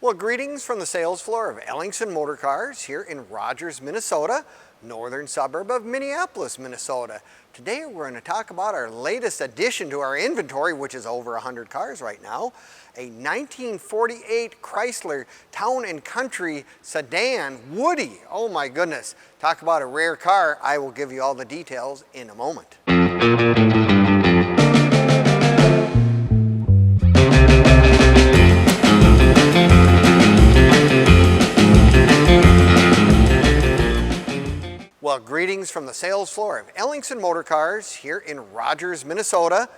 Well, greetings from the sales floor of Ellingson Motorcars here in Rogers, Minnesota, northern suburb of Minneapolis, Minnesota. Today we're going to talk about our latest addition to our inventory, which is over 100 cars right now, a 1948 Chrysler Town and Country sedan Woody. Oh my goodness, talk about a rare car. I will give you all the details in a moment. Well, greetings from the sales floor of Ellingson Motorcars here in Rogers, Minnesota,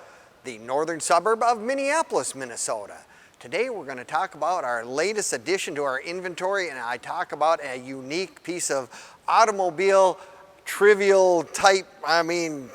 the northern suburb of Minneapolis, Minnesota. Today we're going to talk about our latest addition to our inventory, and I talk about a unique piece of automobile, trivial type, I mean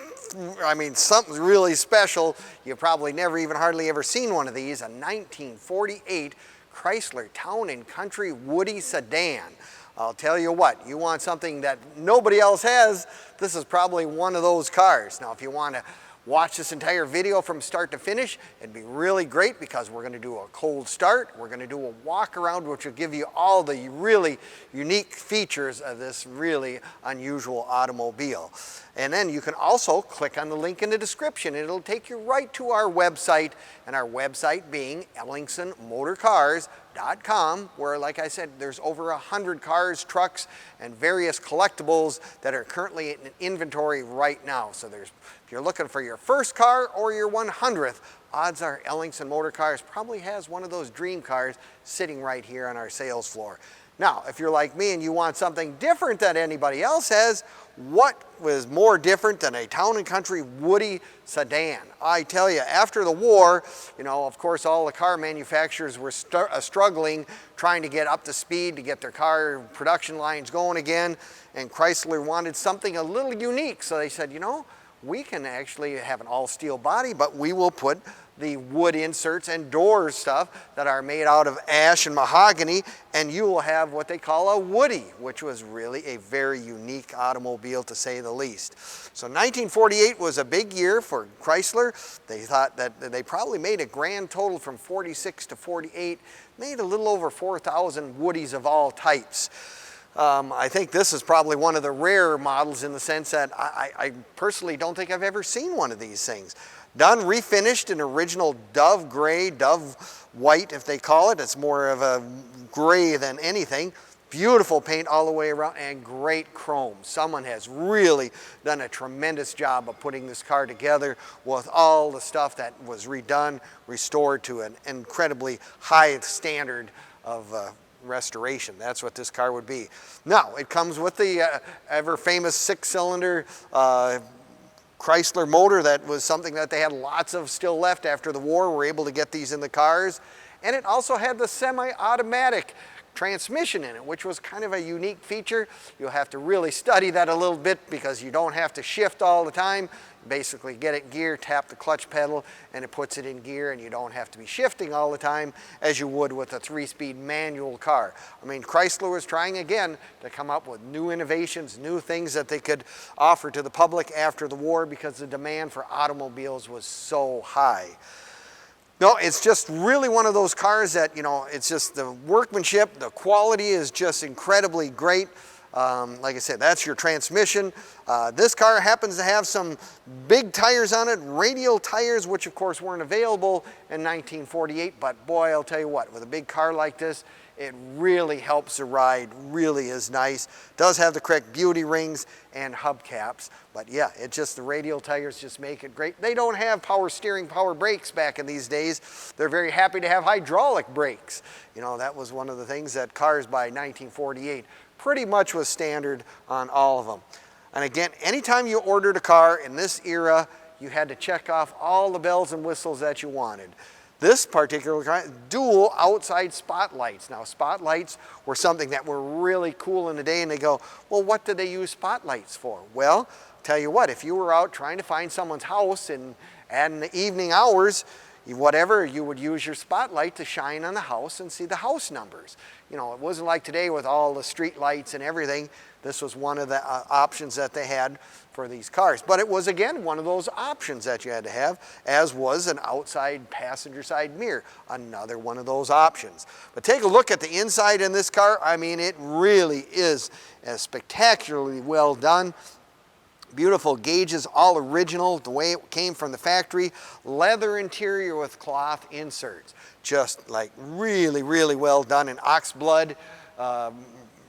something really special. You've probably never even hardly ever seen one of these, a 1948 Chrysler Town and Country Woody sedan. I'll tell you what, you want something that nobody else has, this is probably one of those cars. Now, if you want to watch this entire video from start to finish, it'd be really great because we're going to do a cold start. We're going to do a walk around, which will give you all the really unique features of this really unusual automobile. And then you can also click on the link in the description. It'll take you right to our website, and our website being ellingsonmotorcars.com, where, like I said, there's over 100 cars, trucks, and various collectibles that are currently in inventory right now. So if you're looking for your first car or your 100th, odds are Ellingson Motorcars probably has one of those dream cars sitting right here on our sales floor. Now, if you're like me and you want something different than anybody else has, what was more different than a Town and Country Woody sedan? I tell you, after the war, you know, of course, all the car manufacturers were struggling, trying to get up to speed to get their car production lines going again, and Chrysler wanted something a little unique, so they said, you know, we can actually have an all-steel body, but we will put the wood inserts and door stuff that are made out of ash and mahogany, and you will have what they call a Woody, which was really a very unique automobile, to say the least. So 1948 was a big year for Chrysler. They thought that they probably made a grand total from 46 to 48, made a little over 4,000 Woodies of all types. I think this is probably one of the rare models in the sense that I personally don't think I've ever seen one of these things. Done refinished in original dove gray, dove white if they call it. It's more of a gray than anything. Beautiful paint all the way around and great chrome. Someone has really done a tremendous job of putting this car together with all the stuff that was redone, restored to an incredibly high standard of restoration. That's what this car would be. Now, it comes with the ever famous 6-cylinder Chrysler motor. That was something that they had lots of still left after the war. We're able to get these in the cars. And it also had the semi-automatic transmission in it, which was kind of a unique feature. You'll have to really study that a little bit because you don't have to shift all the time. Basically get it gear, tap the clutch pedal, and it puts it in gear, and you don't have to be shifting all the time as you would with a 3-speed manual car. I mean, Chrysler was trying again to come up with new innovations, new things that they could offer to the public after the war because the demand for automobiles was so high. No, it's just really one of those cars that, you know, it's just the workmanship, the quality is just incredibly great. Like I said, that's your transmission. This car happens to have some big tires on it, radial tires, which of course weren't available in 1948, but boy, I'll tell you what, with a big car like this, it really helps the ride, really is nice. Does have the correct beauty rings and hubcaps, but yeah, it just, the radial tires just make it great. They don't have power steering, power brakes back in these days. They're very happy to have hydraulic brakes. You know, that was one of the things that cars by 1948 pretty much was standard on all of them. And again, anytime you ordered a car in this era, you had to check off all the bells and whistles that you wanted. This particular car, dual outside spotlights. Now, spotlights were something that were really cool in the day, and they go, well, what did they use spotlights for? Well, tell you what, if you were out trying to find someone's house and in the evening hours, whatever, you would use your spotlight to shine on the house and see the house numbers. You know, it wasn't like today with all the street lights and everything. This was one of the options that they had for these cars. But it was, again, one of those options that you had to have, as was an outside passenger side mirror, another one of those options. But take a look at the inside in this car. I mean, it really is spectacularly well done. Beautiful gauges, all original, the way it came from the factory. Leather interior with cloth inserts. Just like really, really well done in Oxblood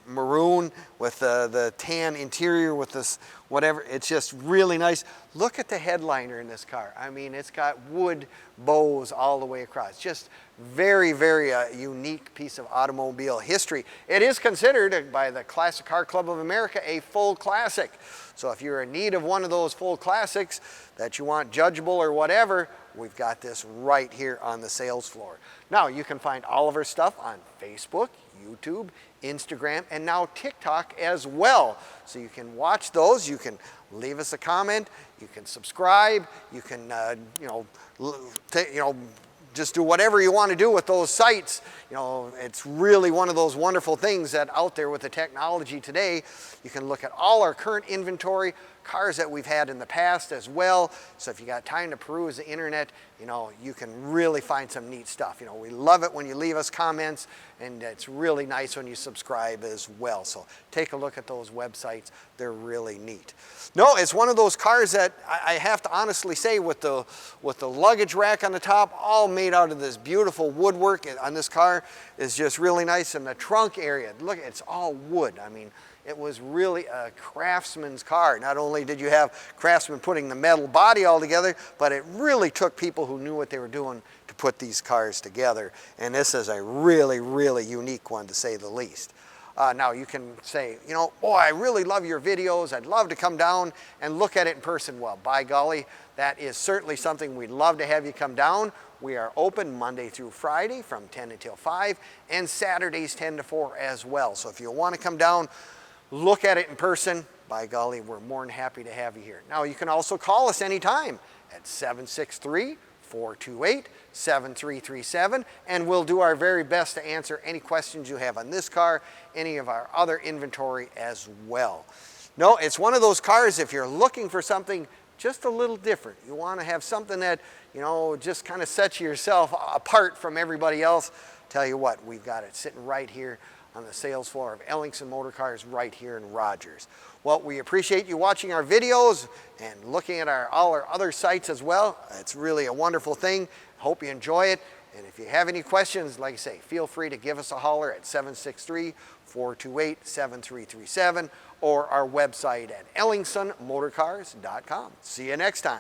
maroon with the tan interior with this whatever. It's just really nice. Look at the headliner in this car. I mean, it's got wood bows all the way across. Just very, very unique piece of automobile history. It is considered by the Classic Car Club of America a full classic. So if you're in need of one of those full classics that you want judgeable or whatever, we've got this right here on the sales floor. Now, you can find all of our stuff on Facebook, YouTube, Instagram, and now TikTok as well. So you can watch those, you can leave us a comment, you can subscribe, you can, just do whatever you want to do with those sites. You know, it's really one of those wonderful things that out there with the technology today. You can look at all our current inventory, cars that we've had in the past as well. So if you got time to peruse the internet, you know, you can really find some neat stuff. You know, we love it when you leave us comments, and it's really nice when you subscribe as well. So take a look at those websites. They're really neat. No, it's one of those cars that I have to honestly say, with the luggage rack on the top, all made out of this beautiful woodwork on this car, is just really nice. And the trunk area, look, it's all wood. I mean, it was really a craftsman's car. Not only did you have craftsmen putting the metal body all together, but it really took people who knew what they were doing to put these cars together. And this is a really, really unique one, to say the least. Now you can say, you know, boy, I really love your videos. I'd love to come down and look at it in person. Well, by golly, that is certainly something we'd love to have you come down. We are open Monday through Friday from 10 until 5, and Saturdays 10 to 4 as well. So if you want to come down, look at it in person, by golly, we're more than happy to have you here. Now, you can also call us anytime at 763-428-7337, and we'll do our very best to answer any questions you have on this car, any of our other inventory as well. No, it's one of those cars, if you're looking for something just a little different, you want to have something that, you know, just kind of sets yourself apart from everybody else, tell you what, we've got it sitting right here on the sales floor of Ellingson Motorcars right here in Rogers. Well, we appreciate you watching our videos and looking at all our other sites as well. It's really a wonderful thing. Hope you enjoy it. And if you have any questions, like I say, feel free to give us a holler at 763-428-7337 or our website at ellingsonmotorcars.com. See you next time.